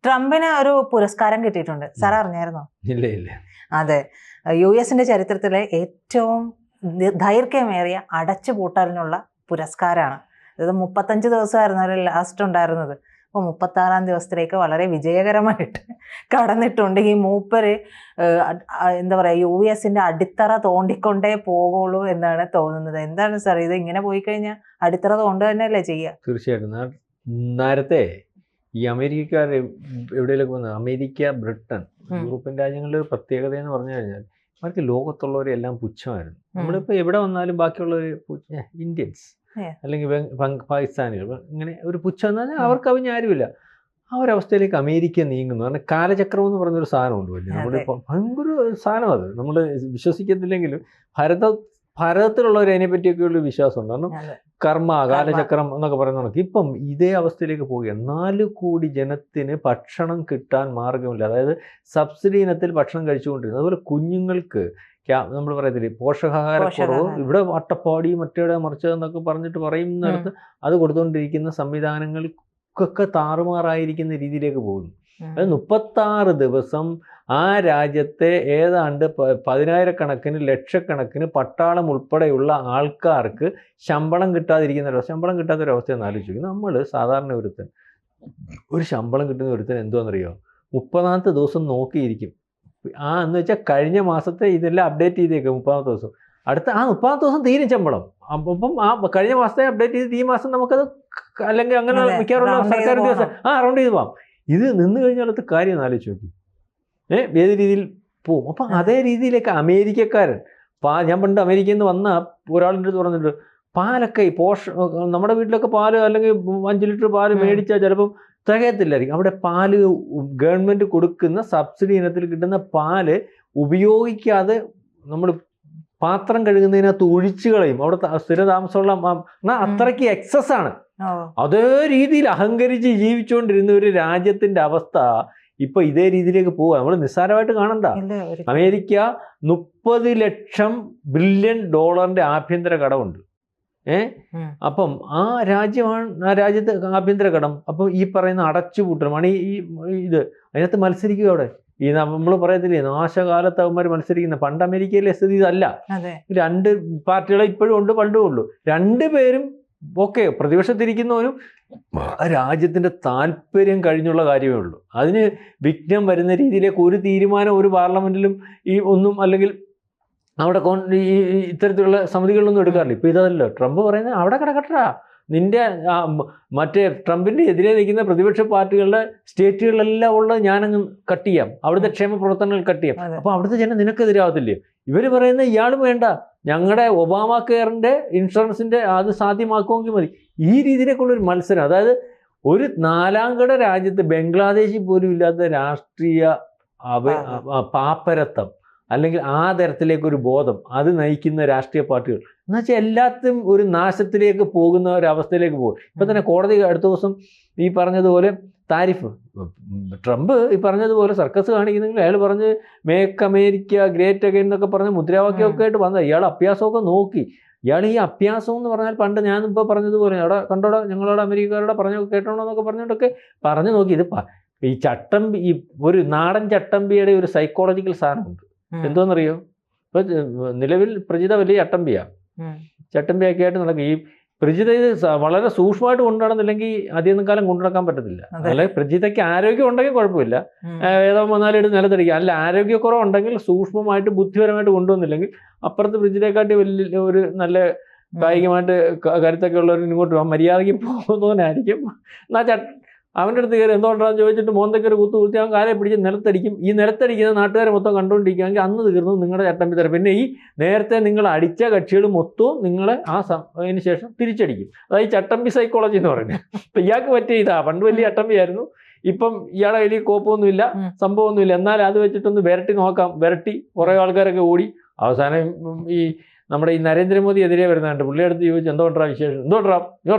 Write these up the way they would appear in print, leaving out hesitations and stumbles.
ട്രംപിന് ഒരു പുരസ്കാരം കിട്ടിയിട്ടുണ്ട്. സാർ അറിഞ്ഞായിരുന്നോ? ഇല്ല ഇല്ല. അതെ, US-ന്റെ ചരിത്രത്തിലെ ഏറ്റവും ദൈർഘ്യമേറിയ അടച്ചുപൂട്ടലിനുള്ള പുരസ്കാരമാണ്. ഇത് 35 ദിവസമായിരുന്നു ലാസ്റ്റ് ഉണ്ടായിരുന്നത്. അപ്പോൾ 36-ാം ദിവസത്തിലേക്ക് വളരെ വിജയകരമായിട്ട് കടന്നിട്ടുണ്ട്. ഈ മൂപ്പര് എന്താ പറയുക, US-ന്റെ അടിത്തറ തോണ്ടിക്കൊണ്ടേ പോകുള്ളൂ എന്നാണ് തോന്നുന്നത്. എന്താണ് സാർ, ഇത് ഇങ്ങനെ പോയി കഴിഞ്ഞാൽ അടിത്തറ തോണ്ട തന്നെയല്ലേ ചെയ്യുക? തീർച്ചയായിട്ടും. നേരത്തെ ഈ അമേരിക്കക്കാർ എവിടെയെങ്കിലും വന്നത്, അമേരിക്ക, ബ്രിട്ടൻ, യൂറോപ്യൻ രാജ്യങ്ങളുടെ ഒരു പ്രത്യേകത എന്ന് പറഞ്ഞു കഴിഞ്ഞാൽ അവർക്ക് ലോകത്തുള്ളവരെല്ലാം പുച്ഛമായിരുന്നു. നമ്മളിപ്പോൾ എവിടെ വന്നാലും ബാക്കിയുള്ളവർ ഇന്ത്യൻസ് അല്ലെങ്കിൽ പാകിസ്ഥാനികൾ ഇങ്ങനെ ഒരു പുച്ഛം എന്ന് പറഞ്ഞാൽ അവർക്ക് അവന് ആരുമില്ല. ആ ഒരവസ്ഥയിലേക്ക് അമേരിക്ക നീങ്ങുന്നു. കാരണം കാലചക്രം എന്ന് പറഞ്ഞൊരു സാധനമുണ്ട് വലിയ, നമ്മളിപ്പോൾ ഭയങ്കര സാധനം. അത് നമ്മൾ വിശ്വസിക്കത്തില്ലെങ്കിലും ഭാരതത്തിലുള്ളവർ അതിനെ പറ്റിയൊക്കെയുള്ള വിശ്വാസമുണ്ട്. കാരണം കർമ്മ കാലചക്രം എന്നൊക്കെ പറയുന്ന ഇപ്പം ഇതേ അവസ്ഥയിലേക്ക് പോവുകയാണ്. 4 കോടി ജനത്തിന് ഭക്ഷണം കിട്ടാൻ മാർഗമില്ല. അതായത് സബ്സിഡി ഇനത്തിൽ ഭക്ഷണം കഴിച്ചുകൊണ്ടിരുന്നത്. അതുപോലെ കുഞ്ഞുങ്ങൾക്ക് നമ്മൾ പറയത്തില്ലേ പോഷകാഹാരക്കുറവ്, ഇവിടെ അട്ടപ്പാടി മറ്റേടെ മറിച്ചതെന്നൊക്കെ പറഞ്ഞിട്ട് പറയുന്നിടത്ത് അത് കൊടുത്തുകൊണ്ടിരിക്കുന്ന സംവിധാനങ്ങൾക്കൊക്കെ താറുമാറായിരിക്കുന്ന രീതിയിലേക്ക് പോകുന്നു. അത് 36 ദിവസം ആ രാജ്യത്തെ ഏതാണ്ട് 10,000-കണക്കിന് ലക്ഷക്കണക്കിന് പട്ടാളം ഉൾപ്പെടെയുള്ള ആൾക്കാർക്ക് ശമ്പളം ശമ്പളം കിട്ടാത്തൊരവസ്ഥയെന്ന് ആലോചിക്കും. നമ്മൾ സാധാരണ ഒരു ശമ്പളം കിട്ടുന്ന ഒരുത്തൻ എന്തോന്നറിയോ, 30ാമത്തെ ദിവസം നോക്കിയിരിക്കും. എന്ന് വെച്ചാൽ കഴിഞ്ഞ മാസത്തെ ഇതെല്ലാം അപ്ഡേറ്റ് ചെയ്തേക്കും 30ാമത്തെ ദിവസം. അടുത്ത ആ 30ാമത്തെ ദിവസം തീരും ശമ്പളം. അപ്പം ആ കഴിഞ്ഞ മാസത്തെ അപ്ഡേറ്റ് ചെയ്ത് ഈ മാസം നമുക്കത് അല്ലെങ്കിൽ അങ്ങനെ മിക്കവാറുള്ള സർക്കാർ ദിവസം റൗണ്ട് ചെയ്ത് പോകാം. ഇത് നിന്ന് കഴിഞ്ഞാലത്തെ കാര്യം ആലോചിച്ച് നോക്കി ഏത് രീതിയിൽ പോവും. അപ്പം അതേ രീതിയിലേക്ക് അമേരിക്കക്കാരൻ ഞാൻ പണ്ട് അമേരിക്കയിൽ നിന്ന് വന്ന ഒരാളിൻ്റെ അടുത്ത് പറഞ്ഞിട്ട്, പാലൊക്കെ നമ്മുടെ വീട്ടിലൊക്കെ പാല് അല്ലെങ്കിൽ 5 ലിറ്റർ പാല് മേടിച്ചാൽ ചിലപ്പം തികയത്തില്ലായിരിക്കും. അവിടെ പാല് ഗവൺമെൻറ് കൊടുക്കുന്ന സബ്സിഡി ഇനത്തിൽ കിട്ടുന്ന പാല് ഉപയോഗിക്കാതെ നമ്മൾ പാത്രം കഴുകുന്നതിനകത്ത് ഒഴിച്ചു കളയും. അവിടെ സ്ഥിരതാമസമുള്ള അത്രയ്ക്ക് എക്സസ് ആണ്. അതേ രീതിയിൽ അഹങ്കരിച്ച് ജീവിച്ചുകൊണ്ടിരുന്ന ഒരു രാജ്യത്തിൻ്റെ അവസ്ഥ ഇപ്പൊ ഇതേ രീതിയിലേക്ക് പോവുക. നമ്മൾ നിസ്സാരമായിട്ട് കാണണ്ട. അമേരിക്ക 30 ലക്ഷം ബില്യൺ ഡോളറിന്റെ ആഭ്യന്തര കടമുണ്ട്. അപ്പം ആ രാജ്യത്തെ ആഭ്യന്തര കടം. അപ്പം ഈ പറയുന്ന അടച്ചുപൂട്ടലാണ് ഇത് അതിനകത്ത് മത്സരിക്കുക. അവിടെ ഈ നമ്മൾ പറയത്തില്ലേ നാശകാലത്ത് അവന്മാർ മത്സരിക്കുന്ന. പണ്ട് അമേരിക്കയിലെ സ്ഥിതി ഇതല്ല. 2 പാർട്ടികളെ ഇപ്പോഴും ഉണ്ട്, പണ്ടും ഉള്ളൂ. 2 പേരും പ്രതിപക്ഷത്തിരിക്കുന്നവരും രാജ്യത്തിന്റെ താല്പര്യം കഴിഞ്ഞുള്ള കാര്യമേ ഉള്ളൂ. അതിന് വിഘ്നം വരുന്ന രീതിയിലേക്ക് ഒരു തീരുമാനം ഒരു പാർലമെന്റിലും ഈ ഒന്നും അല്ലെങ്കിൽ അവിടെ ഈ ഇത്തരത്തിലുള്ള സമിതികളിലൊന്നും എടുക്കാറില്ല. ഇപ്പൊ ഇതല്ലോ ട്രംപ് പറയുന്നത് അവിടെ കിടക്കട്ടാ, നിന്റെ മറ്റേ ട്രംപിന്റെ എതിരെ നിൽക്കുന്ന പ്രതിപക്ഷ പാർട്ടികളുടെ സ്റ്റേറ്റുകളിലെല്ലാം ഉള്ളത് ഞാനങ്ങ് കട്ട് ചെയ്യാം, അവിടുത്തെ ക്ഷേമ പ്രവർത്തനങ്ങൾ കട്ട് ചെയ്യാം. അപ്പൊ അവിടുത്തെ ജനം നിനക്കെതിരാവത്തില്ലേ? ഇവര് പറയുന്ന ഇയാളും വേണ്ട, ഞങ്ങളുടെ ഒബാമ കെയറിന്റെ ഇൻഷുറൻസിന്റെ അത് സാധ്യമാക്കുമെങ്കിൽ മതി. ഈ രീതിയിലേക്കുള്ളൊരു മത്സരം. അതായത് ഒരു 4ാംകട രാജ്യത്ത് ബംഗ്ലാദേശിൽ പോലും ഇല്ലാത്ത രാഷ്ട്രീയ പാപ്പരത്വം അല്ലെങ്കിൽ ആ തരത്തിലേക്കൊരു ബോധം അത് നയിക്കുന്ന രാഷ്ട്രീയ പാർട്ടികൾ എന്ന് വെച്ചാൽ എല്ലാത്തും ഒരു നാശത്തിലേക്ക് പോകുന്ന ഒരവസ്ഥയിലേക്ക് പോകും. ഇപ്പം തന്നെ കോടതി അടുത്ത ദിവസം ഈ പറഞ്ഞതുപോലെ താരിഫ്, ട്രംപ് ഈ പറഞ്ഞതുപോലെ സർക്കസ് കാണിക്കുന്നെങ്കിൽ അയാൾ പറഞ്ഞ് മേക്ക് അമേരിക്ക ഗ്രേറ്റ് അഗൈൻ എന്നൊക്കെ പറഞ്ഞ് മുദ്രാവാക്യമൊക്കെ ആയിട്ട് വന്നത്. ഇയാൾ അഭ്യാസമൊക്കെ നോക്കി. ഇയാൾ ഈ അഭ്യാസം എന്ന് പറഞ്ഞാൽ പണ്ട് ഞാനിപ്പോൾ പറഞ്ഞതുപോലെ അവിടെ കണ്ടോടെ ഞങ്ങളോട് അമേരിക്കക്കാരോടെ പറഞ്ഞു കേട്ടോണോ എന്നൊക്കെ പറഞ്ഞുകൊണ്ടൊക്കെ പറഞ്ഞു നോക്കി. ഇത് ഈ ഈ ഒരു നാടൻ ചട്ടമ്പിയുടെ ഒരു സൈക്കോളജിക്കൽ സാധനമുണ്ട്. എന്തോന്നറിയോ? ഇപ്പൊ നിലവിൽ പ്രജിത വലിയ ചട്ടമ്പിയൊക്കെ ആയിട്ട് നടക്കും. ഈ പ്രജിത ഇത് വളരെ സൂക്ഷ്മമായിട്ട് കൊണ്ടുനടന്നില്ലെങ്കിൽ അധികം കാലം കൊണ്ടുനടക്കാൻ പറ്റത്തില്ല. അല്ലെങ്കിൽ പ്രജിതയ്ക്ക് ആരോഗ്യം ഉണ്ടെങ്കിൽ കുഴപ്പമില്ല, ഏതോ വന്നാലും നിലത്തടിക്കുക. അല്ല, ആരോഗ്യക്കുറവുണ്ടെങ്കിൽ സൂക്ഷ്മമായിട്ട് ബുദ്ധിപരമായിട്ട് കൊണ്ടുവന്നില്ലെങ്കിൽ അപ്പുറത്ത് പ്രജിതയെക്കാട്ടി വലിയ ഒരു നല്ല കായികമായിട്ട് കരുത്തൊക്കെ ഉള്ളവർ ഇങ്ങോട്ട് മര്യാദയ്ക്ക് പോകുന്നവനായിരിക്കും. എന്നാൽ അവൻ്റെ അടുത്ത് കയറി എന്തുകൊണ്ടാണെന്ന് ചോദിച്ചിട്ട് മോന്തയ്ക്ക് ഒരു കുത്തി അവൻ കാലെ പിടിച്ച് നിലത്തടിക്കും. ഈ നിലത്തടിക്കുന്ന നാട്ടുകാരെ മൊത്തം കണ്ടുകൊണ്ടിരിക്കുകയാണെങ്കിൽ അന്ന് തീർന്നു നിങ്ങളുടെ ചട്ടമ്പി തരം. പിന്നെ ഈ നേരത്തെ നിങ്ങൾ അടിച്ച കക്ഷികൾ മൊത്തവും നിങ്ങളെ അതിന് ശേഷം തിരിച്ചടിക്കും. അതായത് ചട്ടമ്പി സൈക്കോളജി എന്ന് പറയുന്നത്. അപ്പം ഇയാൾക്ക് പറ്റിയ ഇതാ. പണ്ട് വലിയ ചട്ടമ്പിയായിരുന്നു, ഇപ്പം ഇയാളെ കയ്യിൽ കോപ്പമൊന്നുമില്ല, സംഭവമൊന്നുമില്ല. എന്നാൽ അത് വെച്ചിട്ടൊന്ന് വിരട്ടി നോക്കാം. വിരട്ടി കുറേ ആൾക്കാരൊക്കെ ഓടി. അവസാനം ഈ നമ്മുടെ ഈ നരേന്ദ്രമോദി എതിരെ വരുന്നുണ്ട്. പുള്ളിയെടുത്ത് ചോദിച്ചു എന്തോണ്ടാ വിശേഷം, എന്തോണ്ടാ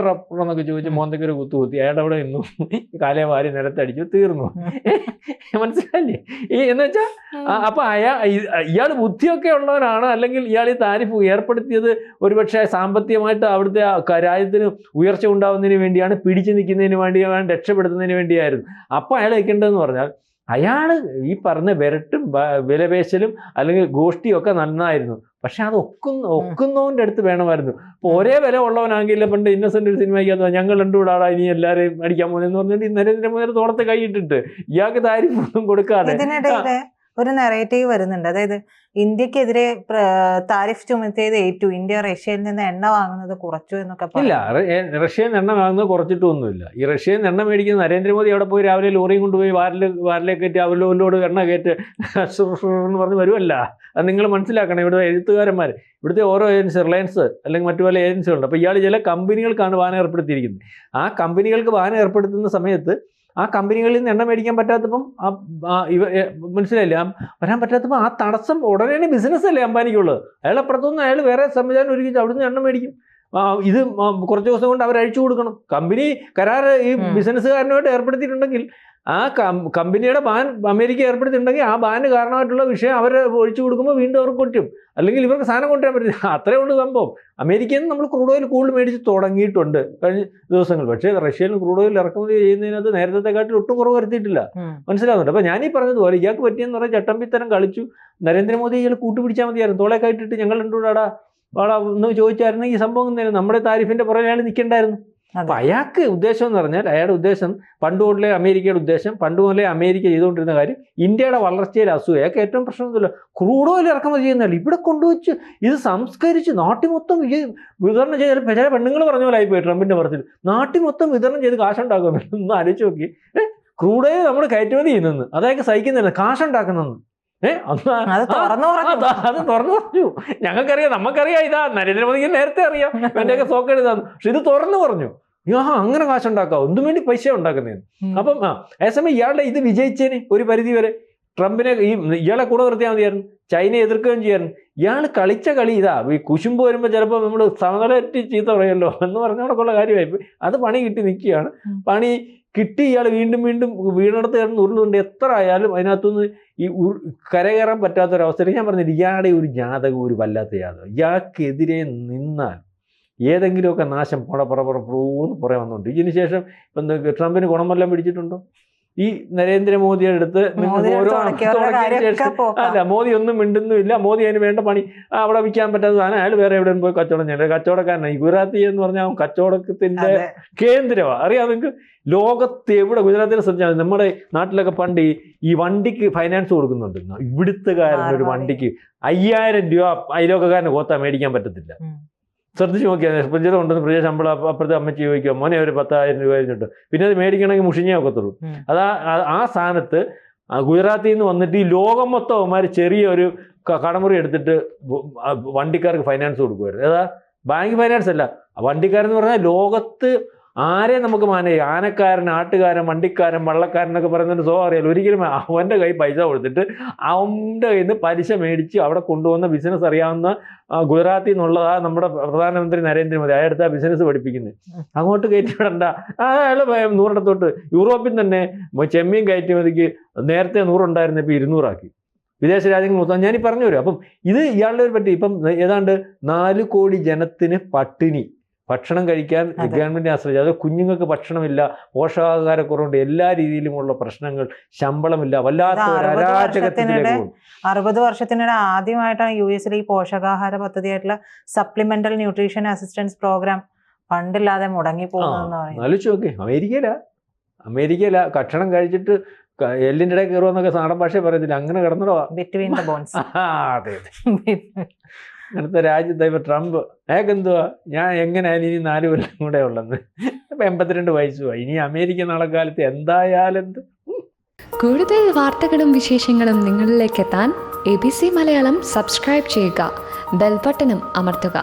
എന്നൊക്കെ ചോദിച്ച് മോന്തയ്ക്ക് ഒരു കുത്തി അയാളുടെ അവിടെ നിന്നു, കാലേ വാരി നിലത്തടിച്ചു, തീർന്നു. മനസ്സിലായില്ലേ? എന്ന് വെച്ചാൽ അപ്പൊ ഇയാൾ ബുദ്ധിയൊക്കെ ഉള്ളവരാണ്, അല്ലെങ്കിൽ ഇയാൾ ഈ താരിഫ് ഏർപ്പെടുത്തിയത് ഒരുപക്ഷെ സാമ്പത്തികമായിട്ട് അവിടുത്തെ രാജ്യത്തിന് ഉയർച്ച ഉണ്ടാവുന്നതിന് വേണ്ടിയാണ്, പിടിച്ചു നിൽക്കുന്നതിന് വേണ്ടിയാണ്, രക്ഷപ്പെടുത്തുന്നതിന് വേണ്ടിയായിരുന്നു. അപ്പൊ അയാൾ വെക്കേണ്ടതെന്ന് പറഞ്ഞാൽ അയാൾ ഈ പറഞ്ഞ വിരട്ടും വിലപേശലും അല്ലെങ്കിൽ ഗോഷ്ടിയൊക്കെ നന്നായിരുന്നു, പക്ഷെ അത് ഒക്കുന്നവൻ്റെ അടുത്ത് വേണമായിരുന്നു. ഇപ്പോൾ ഒരേ വില ഉള്ളവനാണെങ്കിൽ പണ്ട് ഇന്നസെന്റ് ഒരു സിനിമയ്ക്കകത്ത് ഞങ്ങൾ രണ്ടുകൂടാടാ ഇനി എല്ലാവരെയും അടിക്കാൻ പോകുന്നതെന്ന് പറഞ്ഞിട്ട് നരേന്ദ്രമോദിയുടെ തോളത്തെ കൈയിട്ടിട്ട് ഇയാൾക്ക് താരിഫൊന്നും കൊടുക്കാതെ ഒരു നെറേറ്റീവ് വരുന്നുണ്ട്. അതായത് ഇന്ത്യക്കെതിരെ താരിഫ് ചുമത്തിയത് ഏറ്റു, ഇന്ത്യ റഷ്യയിൽ നിന്ന് എണ്ണ വാങ്ങുന്നത് കുറച്ചു എന്നൊക്കെ. ഇല്ല, റഷ്യയിൽ നിന്ന് എണ്ണ വാങ്ങുന്നത് കുറച്ചിട്ടൊന്നുമില്ല. ഈ റഷ്യയിൽ നിന്ന് എണ്ണ മേടിക്കുന്ന നരേന്ദ്രമോദി അവിടെ പോയി രാവിലെ ലോറിയും കൊണ്ടുപോയി വാരിലേക്ക് കയറ്റി അവലോട് എണ്ണ കയറ്റ് എന്ന് പറഞ്ഞ് വരുമല്ല. അത് നിങ്ങൾ മനസ്സിലാക്കണം. ഇവിടെ എഴുത്തുകാരന്മാർ, ഇവിടുത്തെ ഓരോ ഏജൻസി, റിലയൻസ് അല്ലെങ്കിൽ മറ്റു പല ഏജൻസികളുണ്ട്. അപ്പോൾ ഇയാൾ ചില കമ്പനികൾക്കാണ് ബാൻ ഏർപ്പെടുത്തിയിരിക്കുന്നത്. ആ കമ്പനികൾക്ക് ബാൻ ഏർപ്പെടുത്തുന്ന സമയത്ത് ആ കമ്പനികളിൽ നിന്ന് എണ്ണ മേടിക്കാൻ പറ്റാത്തപ്പം മനസ്സിലായില്ലേ, വരാൻ പറ്റാത്തപ്പോൾ ആ തടസ്സം ഉടനെ ബിസിനസ് അല്ലേ അംബാനിക്കുള്ളത്. അയാൾ അപ്പുറത്തുനിന്ന് അയാൾ വേറെ സംവിധാനം ഒരുക്കി അവിടുന്ന് എണ്ണ മേടിക്കും. ഇത് കുറച്ച് ദിവസം കൊണ്ട് അവർ അഴിച്ചു കൊടുക്കണം. കമ്പനി കരാർ ഈ ബിസിനസ്സുകാരനുമായിട്ട് ഏർപ്പെടുത്തിയിട്ടുണ്ടെങ്കിൽ ആ കമ്പനിയുടെ ബാൻ അമേരിക്ക ഏർപ്പെടുത്തിയിട്ടുണ്ടെങ്കിൽ ആ ബാന് കാരണമായിട്ടുള്ള വിഷയം അവർ ഒഴിച്ചു കൊടുക്കുമ്പോൾ വീണ്ടും അവർക്ക് പറ്റും, അല്ലെങ്കിൽ ഇവർക്ക് സാധനം കൊണ്ടുവരാൻ പറ്റില്ല. അത്രേ ഉള്ളൂ സംഭവം. അമേരിക്കയിൽ നിന്ന് നമ്മൾ ക്രൂഡ് ഓയിൽ കൂടുതൽ മേടിച്ച് തുടങ്ങിയിട്ടുണ്ട് കഴിഞ്ഞ ദിവസങ്ങൾ. പക്ഷേ റഷ്യയിൽ നിന്ന് ക്രൂഡ് ഓയിൽ ഇറക്കുമതി ചെയ്യുന്നതിനകത്ത് നേരത്തെക്കാട്ടിൽ ഒട്ടും കുറവ് വരുത്തിയിട്ടില്ല. മനസ്സിലാവുന്നുണ്ട്? അപ്പോൾ ഞാനീ പറഞ്ഞതുപോലെ ഇയാൾക്ക് പറ്റിയെന്ന് പറഞ്ഞാൽ ചട്ടമ്പിത്തരം കളിച്ചു. നരേന്ദ്രമോദി ഇയാൾ കൂട്ടുപിടിച്ചാൽ മതിയായിരുന്നു. തോളേക്ക് ഇട്ടിട്ട് ഞങ്ങൾ രണ്ടുകൂടാടാ ഒന്ന് ചോദിച്ചായിരുന്നു ഈ സംഭവം നമ്മുടെ താരിഫിന്റെ പുറകെ അയാൾ നിൽക്കണ്ടായിരുന്നു. അപ്പൊ അയാൾക്ക് ഉദ്ദേശം എന്ന് പറഞ്ഞാൽ അയാളുടെ ഉദ്ദേശം പണ്ട് മുതലേ അമേരിക്കയുടെ ഉദ്ദേശം, പണ്ട് മുതലേ അമേരിക്ക ചെയ്തുകൊണ്ടിരുന്ന കാര്യം ഇന്ത്യയുടെ വളർച്ചയിൽ അസൂയ. അയാൾക്ക് ഏറ്റവും പ്രശ്നമൊന്നുമില്ല. ക്രൂഡ് ഓയിൽ ഇറക്കുമതി ചെയ്യുന്നതല്ല, ഇവിടെ കൊണ്ടുവച്ച് ഇത് സംസ്കരിച്ച് നാട്ടിൽ മൊത്തം വിതരണം ചെയ്ത് ചില പെണ്ണുങ്ങൾ പറഞ്ഞ പോലെ ആയിപ്പോയി ട്രംപിന്റെ പുറത്തിൽ. നാട്ടിൽ മൊത്തം വിതരണം ചെയ്ത് കാശുണ്ടാക്കുന്നു. ഒന്ന് ആലോചിച്ച് നോക്കി. ക്രൂഡ് ഓയിൽ നമ്മൾ കയറ്റുമതി ചെയ്യുന്നെന്ന് അതായത് സഹിക്കുന്നില്ല, കാശുണ്ടാക്കുന്നെന്ന്. അത് തുറന്നു പറഞ്ഞു. ഞങ്ങൾക്കറിയാം, നമുക്കറിയാം, ഇതാ നരേന്ദ്രമോദിക്ക് നേരത്തെ അറിയാം എന്റെയൊക്കെ സോക്ക് എഴുതാന്ന്. പക്ഷെ ഇത് തുറന്നു പറഞ്ഞു, അങ്ങനെ കാശുണ്ടാക്കാം, ഒന്നും വേണ്ടി പൈസ ഉണ്ടാക്കുന്നതെന്ന്. അപ്പം അതേസമയം ഇയാളുടെ ഇത് വിജയിച്ചതിന് ഒരു പരിധി വരെ ട്രംപിനെ ഇയാളെ കൂടെ നിർത്തിയാൽ മതിയായിരുന്നു, ചൈനയെ എതിർക്കുകയും ചെയ്യായിരുന്നു. ഇയാൾ കളിച്ച കളി ഇതാ. ഈ കുശുമ്പ് വരുമ്പോൾ ചിലപ്പോൾ നമ്മൾ സമതലറ്റി ചീത്ത പറയല്ലോ എന്ന് പറഞ്ഞോടൊക്കെയുള്ള കാര്യമായിപ്പോയി. അത് പണി കിട്ടി നിൽക്കുകയാണ്. പണി കിട്ടി ഇയാൾ വീണ്ടും വീണിടത്ത് കിടന്ന് ഉരുളുണ്ട്. എത്ര ആയാലും അതിനകത്തുനിന്ന് ഈ കരകയറാൻ പറ്റാത്തൊരവസ്ഥയിൽ ഞാൻ പറഞ്ഞില്ല, ഇയാളുടെ ഒരു ജാതകം ഒരു വല്ലാത്ത ജാതകം. ഇയാൾക്കെതിരെ നിന്നാൽ ഏതെങ്കിലുമൊക്കെ നാശം പുറന്ന് പുറകെ വന്നുകൊണ്ട്. ഇതിന് ശേഷം ഇപ്പം ട്രംപിന് ഗുണമെല്ലാം പിടിച്ചിട്ടുണ്ടോ? ഈ നരേന്ദ്രമോദിയുടെ അടുത്ത് ഓരോ ശേഷം അല്ല, മോദി ഒന്നും മിണ്ടുന്നുമില്ല. മോദി അതിന് വേണ്ട പണി അവിടെ വിൽക്കാൻ പറ്റാത്ത സാധനം അയാൾ വേറെ എവിടെയും പോയി കച്ചവടം ചെയ്യണ്ട കച്ചവടക്കാരനാണ്. ഈ ഗുജറാത്തി എന്ന് പറഞ്ഞാൽ കച്ചവടത്തിന്റെ കേന്ദ്രമാണ്. അറിയാം നിങ്ങൾക്ക്, ലോകത്ത് എവിടെ ഗുജറാത്തിനെ ശ്രദ്ധിച്ചാൽ നമ്മുടെ നാട്ടിലൊക്കെ പണ്ട് ഈ വണ്ടിക്ക് ഫൈനാൻസ് കൊടുക്കുന്നുണ്ട്. ഇവിടുത്തുകാരനൊരു വണ്ടിക്ക് 5000 രൂപ അയലോക്കാരന് കോത്താൻ മേടിക്കാൻ പറ്റത്തില്ല. ശ്രദ്ധിച്ച് നോക്കിയാൽ പ്രജലം ഉണ്ടെന്ന് പ്രജ ശമ്പളം അപ്പുറത്തെ അമ്മച്ചി ചോദിക്കുക, മോനെ ഒരു 10,000 രൂപ കഴിഞ്ഞിട്ട് പിന്നെ അത് മേടിക്കണമെങ്കിൽ മുഷിഞ്ഞേ ഒക്കത്തുള്ളൂ. ആ സ്ഥാനത്ത് ഗുജറാത്തിൽ നിന്ന് വന്നിട്ട് ഈ ലോകം മൊത്തം അവന്മാർ ചെറിയൊരു കടമുറി എടുത്തിട്ട് വണ്ടിക്കാർക്ക് ഫൈനാൻസ് കൊടുക്കുമായിരുന്നു. ഏതാ ബാങ്ക് ഫൈനാൻസ് അല്ല, വണ്ടിക്കാരെന്ന് പറഞ്ഞാൽ ലോകത്ത് ആരെ നമുക്ക് മാനേജ്, ആനക്കാരൻ, ആട്ടുകാരൻ, വണ്ടിക്കാരൻ, വള്ളക്കാരൻ എന്നൊക്കെ പറയുന്നതിന് സ്വഭാവം അറിയാലോ. ഒരിക്കലും അവൻ്റെ കൈ പൈസ കൊടുത്തിട്ട് അവൻ്റെ കയ്യിൽ നിന്ന് പലിശ മേടിച്ച് അവിടെ കൊണ്ടുവന്ന ബിസിനസ് അറിയാവുന്ന ഗുജറാത്തിൽ നിന്നുള്ളതാ നമ്മുടെ പ്രധാനമന്ത്രി നരേന്ദ്രമോദി. അയാളുടെ ആ ബിസിനസ് പഠിപ്പിക്കുന്നത്. അങ്ങോട്ട് കയറ്റി വിടണ്ട. അയാൾ 100 യൂറോപ്പിൽ തന്നെ ചെമ്മീൻ കയറ്റുമതിക്ക് നേരത്തെ 100 ഉണ്ടായിരുന്ന ഇപ്പോൾ 200 ആക്കി. വിദേശ രാജ്യങ്ങൾ മൊത്തം ഞാനീ പറഞ്ഞു വരും. അപ്പം ഇത് ഇയാളുടെ ഒരു പറ്റി ഇപ്പം ഏതാണ്ട് 4 കോടി ജനത്തിന് പട്ടിണി, ഭക്ഷണം കഴിക്കാൻ ഗവൺമെന്റിനെ ആശ്രയിച്ചു. അത് കുഞ്ഞുങ്ങൾക്ക് ഭക്ഷണമില്ല, പോഷകാഹാരക്കുറവുണ്ട്, എല്ലാ രീതിയിലുമുള്ള പ്രശ്നങ്ങൾ, ശമ്പളമില്ല, വല്ലാത്ത ഒരു അരാജകത്തിലേക്ക് പോകും. 60 വർഷത്തിനിടെ ആദ്യമായിട്ടാണ് US ഈ പോഷകാഹാര പദ്ധതിയായിട്ടുള്ള സപ്ലിമെന്റൽ ന്യൂട്രീഷൻ അസിസ്റ്റൻസ് പ്രോഗ്രാം ഫണ്ടില്ലാതെ മുടങ്ങി പോകുന്നതെന്ന് പറയുന്നത്. ആലോചിച്ച് നോക്കി. അമേരിക്കയില ഭക്ഷണം കഴിച്ചിട്ട് എല്ലിൻ്റെ ഇടയിൽ കയറുമെന്നൊക്കെ നാടൻ ഭാഷ പറയത്തില്ല, അങ്ങനെ കിടന്നിടോ ബിറ്റ്വീൻ ദ ബോൺസ്. അതെ അങ്ങനത്തെ രാജ്യത്ത് ഇപ്പൊ ട്രംപ് എന്തുവാ, ഞാൻ എങ്ങനെയായാലും ഇനി 4 കൊല്ലം കൂടെ ഉള്ളെന്ന്. ഇപ്പൊ 82 വയസ്സുമായി. ഇനി അമേരിക്ക നാളെ കാലത്ത് എന്തായാലും കൂടുതൽ വാർത്തകളും വിശേഷങ്ങളും നിങ്ങളിലേക്ക് എത്താൻ ABC മലയാളം സബ്സ്ക്രൈബ് ചെയ്യുക, ബെൽബട്ടനും അമർത്തുക.